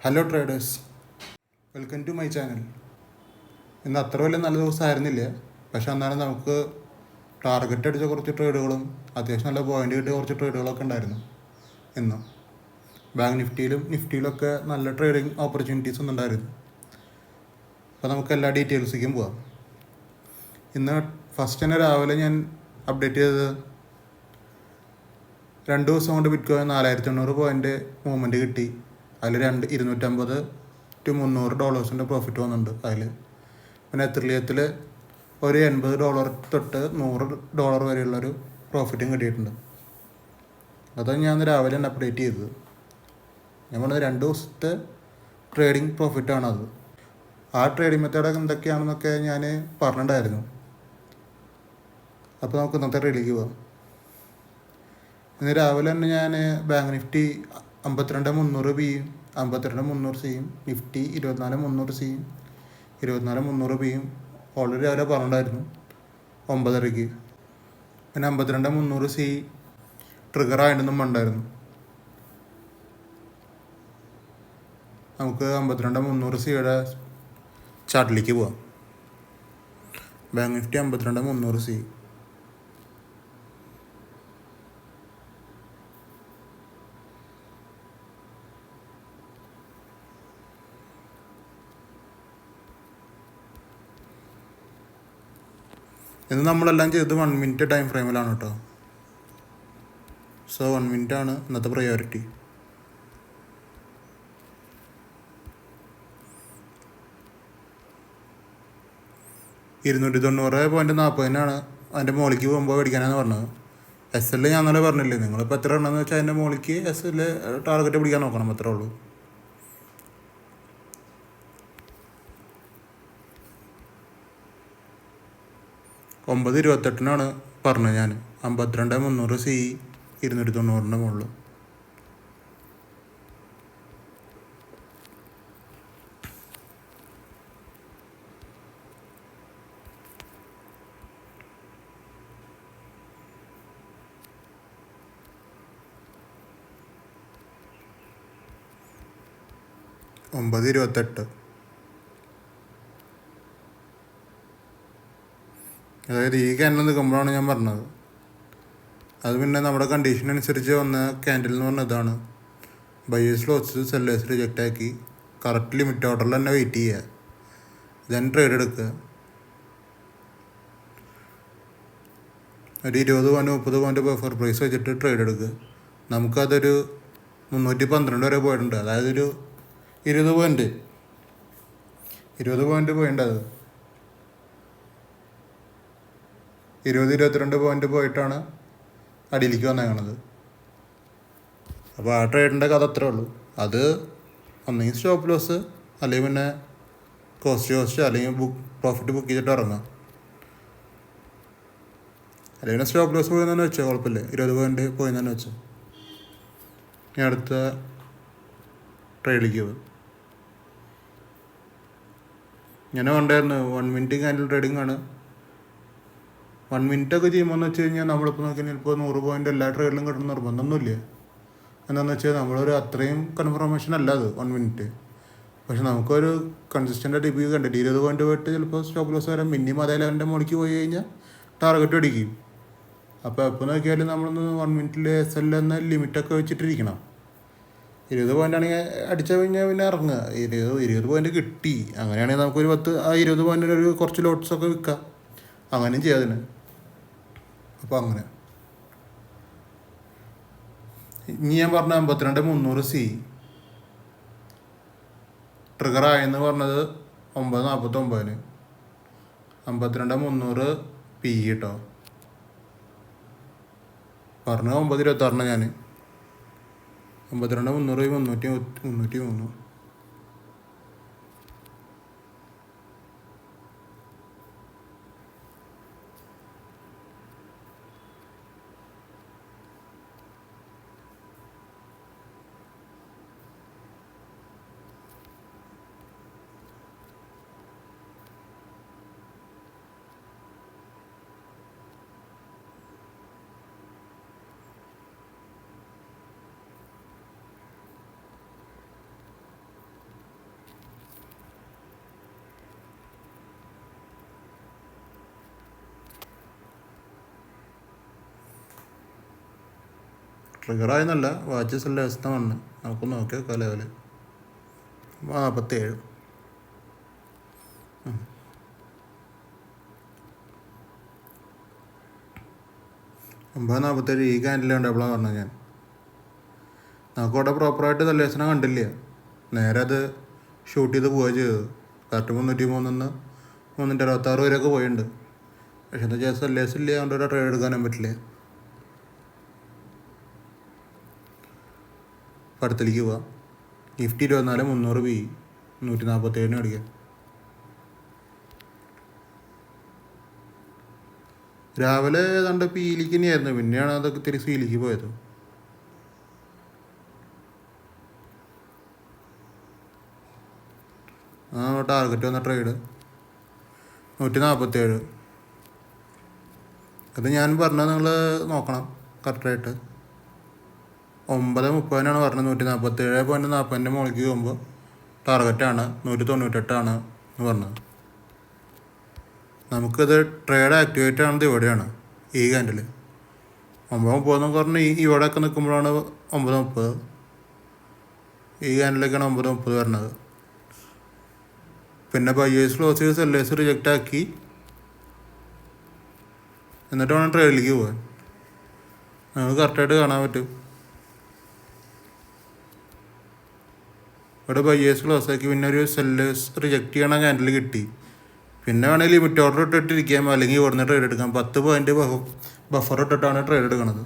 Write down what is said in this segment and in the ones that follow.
Hello traders, welcome to my channel. ഇന്ന് അത്ര വലിയ നല്ല ദിവസമായിരുന്നില്ല, പക്ഷെ എന്നാലും നമുക്ക് ടാർഗറ്റ് അടിച്ച കുറച്ച് ട്രേഡുകളും അത്യാവശ്യം നല്ല പോയിന്റ് കിട്ടിയ കുറച്ച് ട്രേഡുകളൊക്കെ ഉണ്ടായിരുന്നു. ഇന്ന് ബാങ്ക് നിഫ്റ്റിയിലൊക്കെ നല്ല ട്രേഡിങ് ഓപ്പർച്യൂണിറ്റീസ് ഒന്നും ഉണ്ടായിരുന്നു. അപ്പോൾ നമുക്ക് എല്ലാ ഡീറ്റെയിൽസിലേക്കും പോവാം. ഇന്ന് ഫസ്റ്റ് തന്നെ രാവിലെ ഞാൻ അപ്ഡേറ്റ് ചെയ്തത് 2 ദിവസം കൊണ്ട് ബിറ്റ്കോയിൻ 4800 പോയിൻ്റ് മൂവ്മെൻറ്റ് കിട്ടി. അതിൽ $250 to $300 പ്രോഫിറ്റ് വന്നിട്ടുണ്ട്. അതിൽ പിന്നെ എത്രിലിയത്തിൽ ഒരു $80 തൊട്ട് $100 വരെയുള്ളൊരു പ്രോഫിറ്റും കിട്ടിയിട്ടുണ്ട്. അതാണ് ഞാൻ രാവിലെ തന്നെ അപ്ഡേറ്റ് ചെയ്തത്. ഞാൻ പറഞ്ഞത് 2 ദിവസത്തെ ട്രേഡിങ് പ്രോഫിറ്റാണത്. ആ ട്രേഡിംഗ് മെത്തേഡൊക്കെ എന്തൊക്കെയാണെന്നൊക്കെ ഞാൻ പറഞ്ഞിട്ടുണ്ടായിരുന്നു. അപ്പോൾ നമുക്ക് ഇന്നത്തെ ട്രേഡിലേക്ക് പോവാം. ഇന്ന് രാവിലെ തന്നെ ഞാൻ ബാങ്ക് നിഫ്റ്റി 52,300 ബിയും 52,300 സിയും നിഫ്റ്റി 24,300 സിയും 24,300 ബിയും ഓൾറെഡി രാവിലെ പറഞ്ഞിട്ടുണ്ടായിരുന്നു 9:30. പിന്നെ 52,300 സി ട്രിഗർ ആയിട്ടും ഉണ്ടായിരുന്നു. നമുക്ക് 52,300 സിയുടെ ചാർട്ടിലേക്ക് പോവാം. Bank Nifty 52,300 C. ഇന്ന് നമ്മളെല്ലാം ചെയ്തത് 1 മിനിറ്റ് ടൈം ഫ്രെയിമിലാണ് കേട്ടോ. സോ 1 മിനിറ്റാണ് ഇന്നത്തെ പ്രയോറിറ്റി. $290.40 അതിൻ്റെ മുകളിലേക്ക് പോകുമ്പോൾ മേടിക്കാനാണ് പറഞ്ഞത്. SL ഞാൻ നല്ല പറഞ്ഞില്ലേ, നിങ്ങളിപ്പോൾ എത്ര എണ്ണമെന്ന് വെച്ചാൽ അതിൻ്റെ മുകളിലേക്ക് SL ടാർഗറ്റ് പിടിക്കാൻ നോക്കണം, അത്രേ ഉള്ളൂ. $9.28 പറഞ്ഞത് ഞാൻ. 52,300 സി 290 മുകളിൽ. $9.28. അതായത് ഈ ക്യാൻഡിൽ നിൽക്കുമ്പോഴാണ് ഞാൻ പറഞ്ഞത്. അത് പിന്നെ നമ്മുടെ കണ്ടീഷൻ അനുസരിച്ച് വന്ന ക്യാൻഡിൽ എന്ന് പറഞ്ഞ ഇതാണ്. ബയേഴ്സ് ലോസ് സെല്ലേഴ്സ് റിജക്റ്റ് ആക്കി കറക്റ്റ് ലിമിറ്റ് ഓർഡറിൽ തന്നെ വെയിറ്റ് ചെയ്യുക, ദെൻ ട്രേഡ് എടുക്കുക. ഒരു 20 പോയിന്റ് ബഫർ പ്രൈസ് വെച്ചിട്ട് ട്രേഡ് എടുക്കുക. നമുക്കതൊരു 312 വരെ പോയിട്ടുണ്ട്. അതായത് ഒരു 20 പോയിന്റ് പോയിട്ടുണ്ട്. അത് 22 പോയിന്റ് പോയിട്ടാണ് അടിയിലേക്ക് വന്നേക്കണത്. അപ്പോൾ ആ ട്രേഡിൻ്റെ കഥ അത്രേ ഉള്ളൂ. അത് ഒന്നെങ്കിൽ സ്റ്റോപ്പ് ലോസ്, അല്ലെങ്കിൽ പിന്നെ കോസ്റ്റ് അല്ലെങ്കിൽ പ്രോഫിറ്റ് ബുക്ക് ചെയ്തിട്ട് ഇറങ്ങാം. അല്ലെങ്കിൽ പിന്നെ സ്റ്റോപ്പ് ലോസ് പോയി തന്നെ വെച്ചോ, കുഴപ്പമില്ല. 20 പോയിന്റ് പോയി തന്നെ വെച്ചോ. ഇനി അടുത്ത ട്രേഡിലേക്ക് പോകും. ഞാൻ കൊണ്ടായിരുന്നു 1 മിനിറ്റ് ക്യാൻഡിൽ ട്രേഡിംഗ് ആണ്. 1 മിനിറ്റൊക്കെ ചെയ്യുമ്പോൾ എന്ന് വെച്ച് കഴിഞ്ഞാൽ നമ്മളിപ്പോൾ നോക്കിയാൽ ഇപ്പോൾ 100 പോയിന്റ് എല്ലാ ട്രേഡിലും കിട്ടുന്ന നിർബന്ധമൊന്നുമില്ല. എന്താണെന്ന് വെച്ചാൽ നമ്മളൊരു അത്രയും കൺഫർമേഷൻ അല്ല അത് 1 മിനിറ്റ്. പക്ഷെ നമുക്കൊരു കൺസിസ്റ്റൻ്റ് ടിപ്പ് കണ്ടിട്ട് 20 പോയിന്റ് പോയിട്ട് ചിലപ്പോൾ സ്റ്റോപ്പ് ലോസ് വരാൻ മിനിമം അതേ ലെവലിൻ്റെ മുകളിലേക്ക് പോയി കഴിഞ്ഞാൽ ടാർഗറ്റ് അടിക്കും. അപ്പോൾ എപ്പോൾ നോക്കിയാലും നമ്മളൊന്ന് 1 മിനിറ്റിൽ SL എന്ന ലിമിറ്റൊക്കെ വെച്ചിട്ടിരിക്കണം. 20 പോയിന്റ് ആണെങ്കിൽ അടിച്ചു കഴിഞ്ഞാൽ പിന്നെ ഇറങ്ങുക. 20 പോയിന്റ് കിട്ടി, അങ്ങനെയാണെങ്കിൽ നമുക്കൊരു 20 പോയിന്റിന് ഒരു കുറച്ച് ലോട്ട്സൊക്കെ വിൽക്കാം. അങ്ങനെയും ചെയ്യാതിന്. അപ്പോൾ അങ്ങനെ ഇനി ഞാൻ പറഞ്ഞ 52,300 സി ട്രിഗർ ആയെന്ന് പറഞ്ഞത് 9:49. 52,300 പി കേട്ടോ. പറഞ്ഞത് 9:26 ഞാൻ. 52,300 303. ട്രിഗറായെന്നല്ല, വാച്ച് സെല്ലേഴ്സിനെ വന്ന് നമുക്ക് നോക്കി വെക്കാം ലെവല് 47. 9:47 ഈ ക്യാൻഡിലുണ്ട് എപ്പോഴാണ് പറഞ്ഞത് ഞാൻ. നമുക്കവിടെ പ്രോപ്പറായിട്ട് സെല്ലേഴ്സിനെ കണ്ടില്ല, നേരെ അത് ഷൂട്ട് ചെയ്ത് പോവുക ചെയ്തത്. കറക്റ്റ് 303 326 വരെയൊക്കെ പോയിട്ടുണ്ട്. പക്ഷെ എന്താ വെച്ചാൽ സെല്ലേഴ്സ് ഇല്ല, അതുകൊണ്ട് ഒരു ട്രേഡ് എടുക്കാനും പറ്റില്ല. അടുത്തേക്ക് പോവാം. നിഫ്റ്റി 24,300 ബി 147 അടിക്കാം. രാവിലെ ഏതാണ്ട് പീലിക്ക് തന്നെയായിരുന്നു, പിന്നെയാണ് അതൊക്കെ ഇത്തിരി സീലിക്ക് പോയത്. ടാർഗറ്റ് വന്ന ട്രേഡ് 147. അത് ഞാൻ പറഞ്ഞത് നിങ്ങൾ നോക്കണം കറക്റ്റായിട്ട്. 9:30 പറഞ്ഞത്. 147.40 മുകളിലേക്ക് പോകുമ്പോൾ ടാർഗറ്റാണ് 198 എന്ന് പറഞ്ഞത്. നമുക്കിത് ട്രേഡ് ആക്ടിവേറ്റ് ആണത് ഇവിടെയാണ്, ഈ ക്യാൻഡിൽ 9:30 പറഞ്ഞ് ഇവിടെയൊക്കെ നിൽക്കുമ്പോഴാണ് 9:30. ഈ ക്യാൻഡിലേക്കാണ് 9:30 വരുന്നത്. പിന്നെ ബയേഴ്സ് ക്ലോസ് ചെയ്ത് സെല്ലേഴ്സ് റിജക്റ്റ് ആക്കി, എന്നിട്ട് വേണം ട്രേഡിലേക്ക് പോകാൻ. നമുക്ക് കറക്റ്റായിട്ട് കാണാൻ പറ്റും. ഇവിടെ ബയേഴ്സ് ക്ലോസ് ആക്കി, പിന്നെ ഒരു സെല്ലേഴ്സ് റിജക്റ്റ് ചെയ്യണ ക്യാൻഡിൽ കിട്ടി. പിന്നെ വേണമെങ്കിൽ ലിമിറ്റ് ഓർഡർ ഇട്ടിട്ടിരിക്കാം, അല്ലെങ്കിൽ ഇവിടുന്ന് ട്രേഡ് എടുക്കാം. 10 പോയിന്റ് ബഫർ ഇട്ടിട്ടാണ് ട്രേഡ് എടുക്കുന്നത്.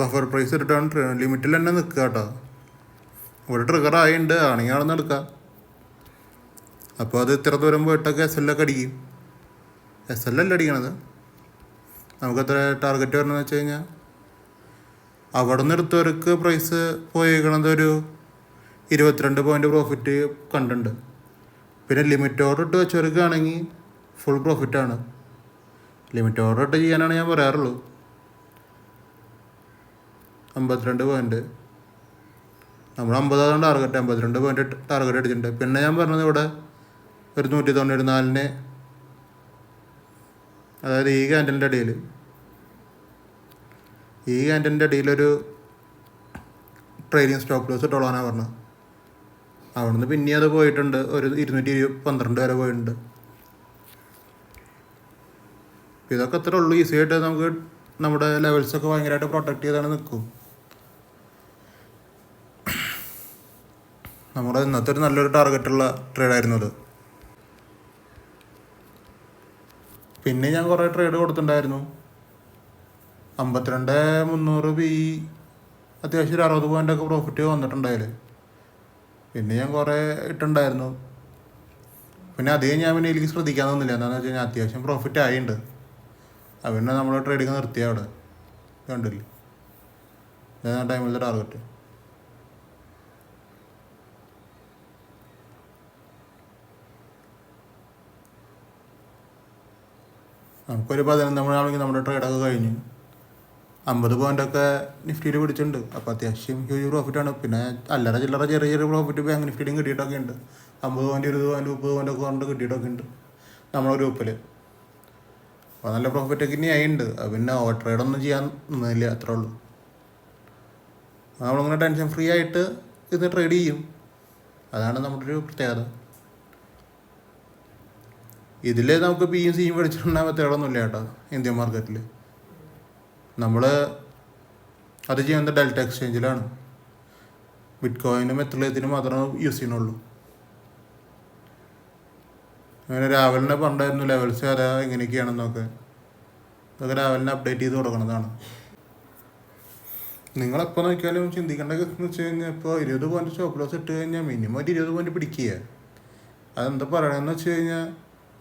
ബഫർ പ്രൈസ് ഇട്ടിട്ടാണ് ലിമിറ്റിൽ തന്നെ നിൽക്കുക കേട്ടോ. ഇവിടെ ട്രിഗർ ആയിട്ടുണ്ട്, ആണെങ്കിൽ അവിടെ നിന്ന് എടുക്കാം. അപ്പോൾ അത് ഇത്ര ദൂരം പോയിട്ടൊക്കെ SL ഒക്കെ അടിക്കും. SL അല്ല അടിക്കണത്. നമുക്കെത്ര ടാർഗറ്റ് വരണമെന്ന് വെച്ച് കഴിഞ്ഞാൽ, അവിടെ നിന്ന് എടുത്തവർക്ക് പ്രൈസ് പോയേക്കണത് ഒരു 22 പോയിൻ്റ് പ്രോഫിറ്റ് കണ്ടുണ്ട്. പിന്നെ ലിമിറ്റ് ഓർഡർ ഇട്ട് വെച്ചവർക്കാണെങ്കിൽ ഫുൾ പ്രോഫിറ്റാണ്. ലിമിറ്റ് ഓർഡർ ഇട്ട് ചെയ്യാനാണ് ഞാൻ പറയാറുള്ളൂ. 52 പോയിൻ്റ് നമ്മൾ 50 ടാർഗറ്റ്, 52 പോയിൻ്റ് ടാർഗറ്റ് അടിച്ചിട്ടുണ്ട്. പിന്നെ ഞാൻ പറഞ്ഞത് ഇവിടെ ഒരു 194, അതായത് ഈ ക്യാൻഡലിൻ്റെ അടിയിലൊരു ട്രേഡിങ് സ്റ്റോപ്പ് ലോസ് ഇട്ടോളാനാണ് പറഞ്ഞത്. അവിടെ നിന്ന് പിന്നെ അത് പോയിട്ടുണ്ട്, ഒരു 212 വരെ പോയിട്ടുണ്ട്. ഇതൊക്കെ അത്രേ ഉള്ളൂ. ഈസി ആയിട്ട് നമുക്ക് നമ്മുടെ ലെവൽസൊക്കെ ഭയങ്കരമായിട്ട് പ്രൊട്ടക്ട് ചെയ്താണ് നിൽക്കും. നമ്മുടെ ഇന്നത്തെ ഒരു നല്ലൊരു ടാർഗറ്റുള്ള ട്രേഡായിരുന്നു അത്. പിന്നെ ഞാൻ കുറേ ട്രേഡ് കൊടുത്തിട്ടുണ്ടായിരുന്നു. 52,300 ബി അത്യാവശ്യം 60 പോയിൻ്റൊക്കെ പ്രോഫിറ്റ് വന്നിട്ടുണ്ടായാലും. പിന്നെ ഞാൻ കുറേ ഇട്ടുണ്ടായിരുന്നു. പിന്നെ അധികം ഞാൻ പിന്നെ എനിക്ക് ശ്രദ്ധിക്കാൻ തോന്നില്ല. എന്താണെന്ന് വെച്ച് കഴിഞ്ഞാൽ അത്യാവശ്യം പ്രോഫിറ്റ് ആയിട്ടുണ്ട്. പിന്നെ നമ്മൾ ട്രേഡിങ് നിർത്തിയ അവിടെ കണ്ടില്ലേ, ടൈമിലത്തെ ടാർഗറ്റ്. നമുക്കൊരു 11 മണിയാണെങ്കിൽ നമ്മുടെ ട്രേഡൊക്കെ കഴിഞ്ഞു. 50 പോയിൻ്റൊക്കെ നിഫ്റ്റിയിൽ പിടിച്ചിട്ടുണ്ട്. അപ്പോൾ അത്യാവശ്യം ഹ്യൂജ് പ്രോഫിറ്റാണ്. പിന്നെ അല്ലറ ചില്ലറ ചെറിയ ചെറിയ പ്രോഫിറ്റ് ബാങ്ക് നിഫ്റ്റിയിലും കിട്ടിയിട്ടൊക്കെ ഉണ്ട്. 50 പോയിൻ്റ് 20 പോയിൻ്റ് 30 പോയിൻ്റൊക്കെ കൊണ്ട് കിട്ടിയിട്ടൊക്കെ ഉണ്ട് നമ്മുടെ ഗ്രൂപ്പിൽ. അപ്പോൾ നല്ല പ്രോഫിറ്റൊക്കെ ഇനി ആയിട്ടുണ്ട്. പിന്നെ ഓവർ ട്രേഡൊന്നും ചെയ്യാൻ നിന്നില്ല, അത്രേ ഉള്ളൂ. നമ്മളിങ്ങനെ ടെൻഷൻ ഫ്രീ ആയിട്ട് ഇത് ട്രേഡ് ചെയ്യും. അതാണ് നമ്മുടെ ഒരു പ്രത്യേകത. ഇതിൽ നമുക്ക് ബിയും സിയും മേടിച്ചിട്ടുണ്ടാകുന്ന മെത്തേഡൊന്നുമില്ല കേട്ടോ ഇന്ത്യൻ മാർക്കറ്റിൽ. നമ്മൾ അത് ചെയ്യുന്നത് ഡെൽറ്റ എക്സ്ചേഞ്ചിലാണ്. ബിറ്റ് കോയിനും എത്രത്തിനും മാത്രമേ യൂസ് ചെയ്യണുള്ളൂ. അങ്ങനെ രാവിലെ പണ്ടായിരുന്നു ലെവൽസ് അതാ എങ്ങനെയൊക്കെയാണെന്നൊക്കെ. അതൊക്കെ രാവിലെ അപ്ഡേറ്റ് ചെയ്ത് കൊടുക്കുന്നതാണ്. നിങ്ങളെപ്പോൾ നോക്കിയാലും ചിന്തിക്കേണ്ടതെന്ന് വെച്ച് കഴിഞ്ഞാൽ, ഇപ്പോൾ 20 പോയിൻ്റ് സ്റ്റോപ്പ് ലോസ് ഇട്ട് കഴിഞ്ഞാൽ മിനിമം ഒരു 20 പോയിൻ്റ് പിടിക്കുക. അതെന്താ പറയണമെന്ന് വെച്ച് കഴിഞ്ഞാൽ,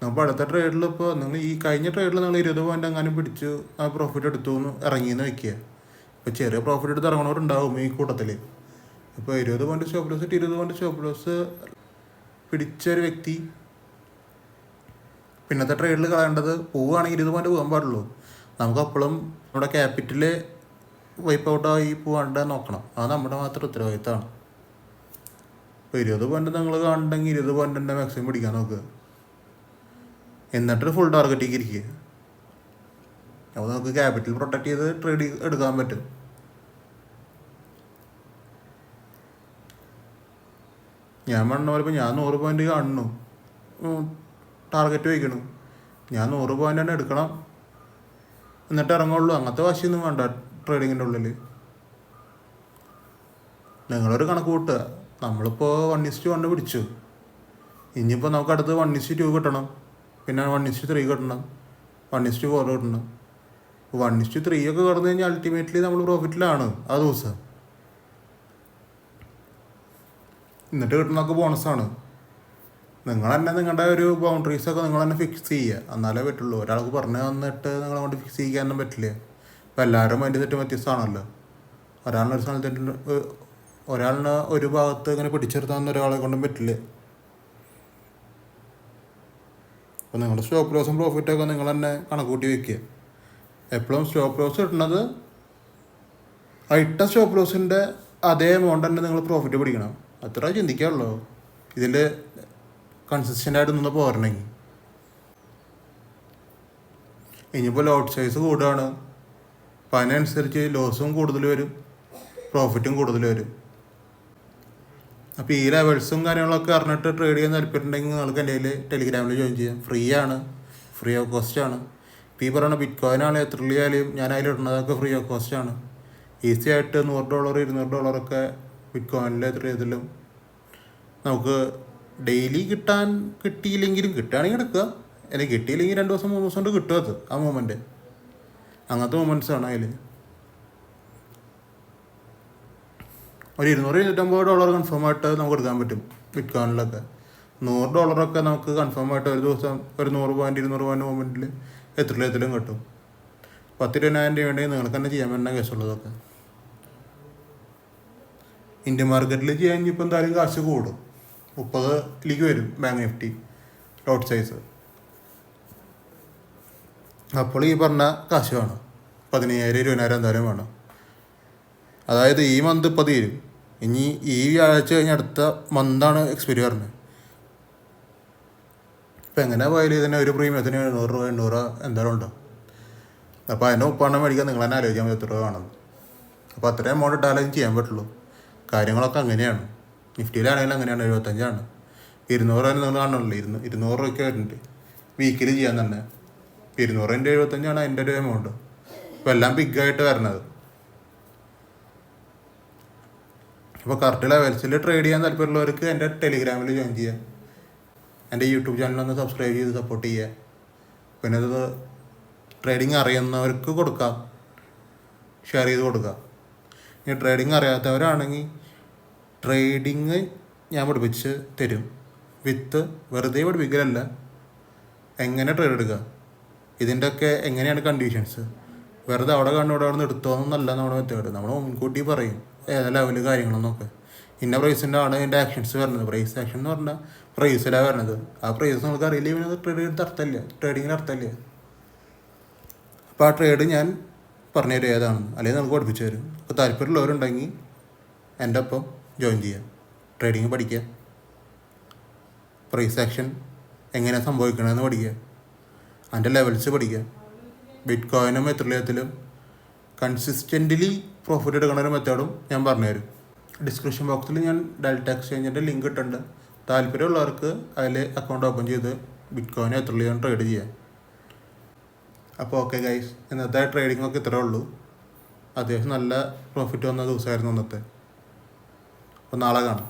നമ്മൾ അടുത്ത ട്രേഡിൽ ഇപ്പോൾ നിങ്ങൾ ഈ കഴിഞ്ഞ ട്രേഡിൽ നിങ്ങൾ 20 പോയിൻ്റ് എങ്ങാനും പിടിച്ചു ആ പ്രോഫിറ്റ് എടുത്തു എന്ന് ഇറങ്ങിയെന്ന് വയ്ക്കുക. ഇപ്പോൾ ചെറിയ പ്രോഫിറ്റ് എടുത്ത് ഇറങ്ങണവരുണ്ടാവും ഈ കൂട്ടത്തിൽ. ഇപ്പോൾ 20 പോയിൻ്റ് സ്റ്റോപ്പ് ലോസ് ഇട്ട് 20 പോയിൻ്റ് സ്റ്റോപ്പ് ലോസ് പിടിച്ച ഒരു വ്യക്തി പിന്നത്തെ ട്രേഡിൽ കളയേണ്ടത്, പോവുകയാണെങ്കിൽ 20 പോയിൻ്റ് പോകാൻ പാടുള്ളൂ. നമുക്കപ്പോഴും നമ്മുടെ ക്യാപിറ്റൽ വൈപ്പ് ഔട്ടായി പോകാണ്ട് നോക്കണം. അത് നമ്മുടെ മാത്രം ഉത്തരവാദിത്തമാണ്. ഇപ്പോൾ 20 പോയിന്റ് നിങ്ങൾ കാണുന്നുണ്ടെങ്കിൽ 20 പോയിന്റ് തന്നെ മാക്സിമം പിടിക്കാൻ നോക്കുക. എന്നിട്ട് ഫുൾ ടാർഗറ്റിലേക്ക് ഇരിക്കുക. അപ്പോൾ നമുക്ക് ക്യാപിറ്റൽ പ്രൊട്ടക്ട് ചെയ്ത് ട്രേഡ് എടുക്കാൻ പറ്റും. ഞാൻ പറഞ്ഞ പോലെ ഇപ്പോൾ ഞാൻ 100 പോയിന്റ് കാണുന്നു, ടാർഗറ്റ് വയ്ക്കണം, ഞാൻ 100 പോയിന്റ് തന്നെ എടുക്കണം എന്നിട്ട് ഇറങ്ങുള്ളൂ. അങ്ങനത്തെ വാശിയൊന്നും വേണ്ട ട്രേഡിങ്ങിൻ്റെ ഉള്ളിൽ. നിങ്ങളൊരു കണക്ക് കൂട്ടുക. നമ്മളിപ്പോൾ 1:1 പിടിച്ചു, ഇനിയിപ്പോൾ നമുക്ക് അടുത്ത് 1:2 കിട്ടണം, പിന്നെ 1:3 കിട്ടണം, 1:4 കിട്ടണം. 1:3 ഒക്കെ കടന്നു കഴിഞ്ഞാൽ അൾട്ടിമേറ്റ്ലി നമ്മൾ പ്രോഫിറ്റിലാണ് ആ ദിവസം. എന്നിട്ട് കിട്ടുന്നതൊക്കെ ബോണസാണ്. നിങ്ങൾ തന്നെ നിങ്ങളുടെ ഒരു ബൗണ്ടറീസൊക്കെ നിങ്ങൾ തന്നെ ഫിക്സ് ചെയ്യുക, എന്നാലേ പറ്റുള്ളൂ. ഒരാൾക്ക് പറഞ്ഞു തന്നിട്ട് നിങ്ങളങ്ങോട്ട് ഫിക്സ് ചെയ്യാനൊന്നും പറ്റില്ല. ഇപ്പം എല്ലാവരും മൈൻഡ് സെറ്റ് വ്യത്യസ്തമാണല്ലോ. ഒരാളിനൊരു സ്ഥലത്ത് ഒരാളിന് ഒരു ഭാഗത്ത് ഇങ്ങനെ പിടിച്ചെടുത്താന്ന് ഒരാളെ കൊണ്ടും പറ്റില്ല. അപ്പോൾ നിങ്ങളുടെ സ്റ്റോപ്പ് ലോസും പ്രോഫിറ്റൊക്കെ നിങ്ങൾ തന്നെ കണക്ക് കൂട്ടി വയ്ക്കുക. എപ്പോഴും സ്റ്റോപ്പ് ലോസ് കിട്ടുന്നത് ആ ഇട്ട സ്റ്റോപ്പ് ലോസിൻ്റെ അതേ എമൗണ്ട് തന്നെ നിങ്ങൾ പ്രോഫിറ്റ് പിടിക്കണം. അത്ര ചിന്തിക്കാറുള്ളൂ. ഇതിൽ കൺസിസ്റ്റൻ്റായിട്ട് നിന്ന് പോരണമെങ്കിൽ. ഇനിയിപ്പോൾ ലോട്ട് സൈസ് കൂടുകയാണ്, അപ്പോൾ അതിനനുസരിച്ച് ലോസും കൂടുതൽ വരും, പ്രോഫിറ്റും കൂടുതൽ വരും. അപ്പോൾ ഈ ലെവൽസും കാര്യങ്ങളൊക്കെ അറിഞ്ഞിട്ട് ട്രേഡ് ചെയ്യാൻ താല്പര്യമുണ്ടെങ്കിൽ നിങ്ങൾക്ക് എൻ്റെ കയ്യിൽ ടെലിഗ്രാമിൽ ജോയിൻ ചെയ്യാം. ഫ്രീ ഓഫ് കോസ്റ്റാണ്. ഇപ്പോൾ ഈ പറയുന്ന ബിറ്റ് കോയിനാണ് എത്ര രൂപയായാലും ഞാൻ അതിലിടുന്നതൊക്കെ ഫ്രീ ഓഫ് കോസ്റ്റാണ്. ഈസി ആയിട്ട് $100 $200 ബിറ്റ് കോയിനിൽ എത്ര ഇതിലും നമുക്ക് ഡെയിലി കിട്ടിയില്ലെങ്കിലും കിട്ടുകയാണെങ്കിൽ എടുക്കുക, അല്ലെങ്കിൽ കിട്ടിയില്ലെങ്കിൽ 2 ദിവസം 3 ദിവസം കൊണ്ട് കിട്ടും. അത് ആ മൂമെൻറ്റ് അങ്ങനത്തെ മൂമെൻറ്റ്സാണ് അതിൽ. ഒരു $200-250 കൺഫേം ആയിട്ട് നമുക്ക് എടുക്കാൻ പറ്റും ബിറ്റ് കോയിനിലൊക്കെ. $100 നമുക്ക് കൺഫേം ആയിട്ട് ഒരു ദിവസം ഒരു 100 പോയിന്റ് 200 പോയിന്റ് മൂമെൻറ്റിൽ എത്രയും കിട്ടും. 10-20,000 രൂപ ഉണ്ടെങ്കിൽ നിങ്ങൾക്ക് തന്നെ ചെയ്യാൻ പറ്റുന്ന കേസുള്ളതൊക്കെ. ഇന്ത്യൻ മാർക്കറ്റിൽ ചെയ്യാൻ ഇപ്പോൾ എന്തായാലും കാശ് കൂടും. 30 വരും ബാങ്ക് നിഫ്റ്റി ലോട്ട് സൈസ്. അപ്പോൾ ഈ പറഞ്ഞ കാശ് വേണം, 15,000-20,000 എന്തായാലും വേണം. അതായത് ഈ മന്ത് ഇപ്പോൾ തീരും, ഇനി ഈ ആഴ്ച കഴിഞ്ഞ് അടുത്ത മന്താണ് എക്സ്പയറി പറഞ്ഞത്. ഇപ്പം എങ്ങനെ പോയാലും ഇതിന് ഒരു പ്രീമിയത്തിന് $700 എന്തായാലും ഉണ്ടാവും. അപ്പോൾ അതിൻ്റെ ഒപ്പാണ് മേടിക്കാൻ നിങ്ങൾ തന്നെ ആലോചിക്കാൻ എത്ര രൂപ വേണം. അപ്പോൾ അത്രയും എമൗണ്ട് ഇട്ടാലും ചെയ്യാൻ പറ്റുള്ളൂ. കാര്യങ്ങളൊക്കെ അങ്ങനെയാണ്. നിഫ്റ്റിയിലാണെങ്കിലും അങ്ങനെയാണ്. 75 200 നിങ്ങൾ കാണണമല്ലോ, 200 രൂപയ്ക്ക് വരുന്നുണ്ട് വീക്കിൽ ചെയ്യാൻ തന്നെ. 200 × 75 അതിൻ്റെ ഒരു എമൗണ്ട്. ഇപ്പോൾ എല്ലാം ബിഗായിട്ട് വരണത്. അപ്പോൾ കറക്റ്റ് ലെവൽസിൽ ട്രേഡ് ചെയ്യാൻ താല്പര്യമുള്ളവർക്ക് എൻ്റെ ടെലിഗ്രാമിൽ ജോയിൻ ചെയ്യാം. എൻ്റെ യൂട്യൂബ് ചാനലൊന്ന് സബ്സ്ക്രൈബ് ചെയ്ത് സപ്പോർട്ട് ചെയ്യുക. പിന്നെ ഇത് ട്രേഡിങ് അറിയുന്നവർക്ക് കൊടുക്കാം, ഷെയർ ചെയ്ത് കൊടുക്കാം. ഇനി ട്രേഡിങ് അറിയാത്തവരാണെങ്കിൽ ട്രേഡിങ് ഞാൻ പഠിപ്പിച്ച് തരും. വെറുതെ പഠിപ്പിക്കലല്ല, എങ്ങനെ ട്രേഡ് എടുക്കുക, ഇതിൻ്റെയൊക്കെ എങ്ങനെയാണ് കണ്ടീഷൻസ്. വെറുതെ അവിടെ നിന്ന് എടുത്തോന്നല്ല നമ്മുടെ മെത്തേഡ്. നമ്മൾ മുൻകൂട്ടി പറയും ഏതാ ലെവല് കാര്യങ്ങളെന്നൊക്കെ. ഇന്ന പ്രൈസിൻ്റെ ആണ് ഇതിൻ്റെ ആക്ഷൻസ് വരുന്നത്. പ്രൈസ് ആക്ഷൻ എന്ന് പറഞ്ഞാൽ പ്രൈസിലാണ് വരുന്നത്. ആ പ്രൈസ് നമുക്ക് അറിയില്ലെങ്കിൽ പിന്നെ ട്രേഡ് ചെയ്തിട്ട് അർത്ഥമില്ല, ട്രേഡിങ്ങിന് അർത്ഥമില്ല. അപ്പോൾ ആ ട്രേഡ് ഞാൻ പറഞ്ഞു തരും ഏതാണെന്ന്, അല്ലെങ്കിൽ നമുക്ക് പഠിപ്പിച്ചു തരും. അപ്പോൾ താല്പര്യമുള്ളവരുണ്ടെങ്കിൽ എൻ്റെ ഒപ്പം ജോയിൻ ചെയ്യാം. ട്രേഡിങ് പഠിക്കുക, പ്രൈസ് ആക്ഷൻ എങ്ങനെ സംഭവിക്കണമെന്ന് പഠിക്കുക, അതിൻ്റെ ലെവൽസ് പഠിക്കുക. ബിറ്റ് കോയിനും എത്രത്തിലും കൺസിസ്റ്റൻ്റ്ലി പ്രോഫിറ്റ് എടുക്കുന്ന ഒരു മെത്തേഡും ഞാൻ പറഞ്ഞുതരും. ഡിസ്ക്രിപ്ഷൻ ബോക്സിൽ ഞാൻ ഡെൽറ്റ എക്സ്ചേഞ്ചിൻ്റെ ലിങ്ക് ഇട്ടുണ്ട്. താല്പര്യമുള്ളവർക്ക് അതിൽ അക്കൗണ്ട് ഓപ്പൺ ചെയ്ത് ബിറ്റ് കോയിൻ എത്രയും ട്രേഡ് ചെയ്യാം. അപ്പോൾ ഓക്കെ ഗൈസ്, ഇന്നത്തെ ട്രേഡിങ്ങൊക്കെ ഇത്രേ ഉള്ളൂ. അത്യാവശ്യം നല്ല പ്രോഫിറ്റ് വന്ന ദിവസമായിരുന്നു ഇന്നത്തെ. അപ്പോൾ നാളെ കാണാം.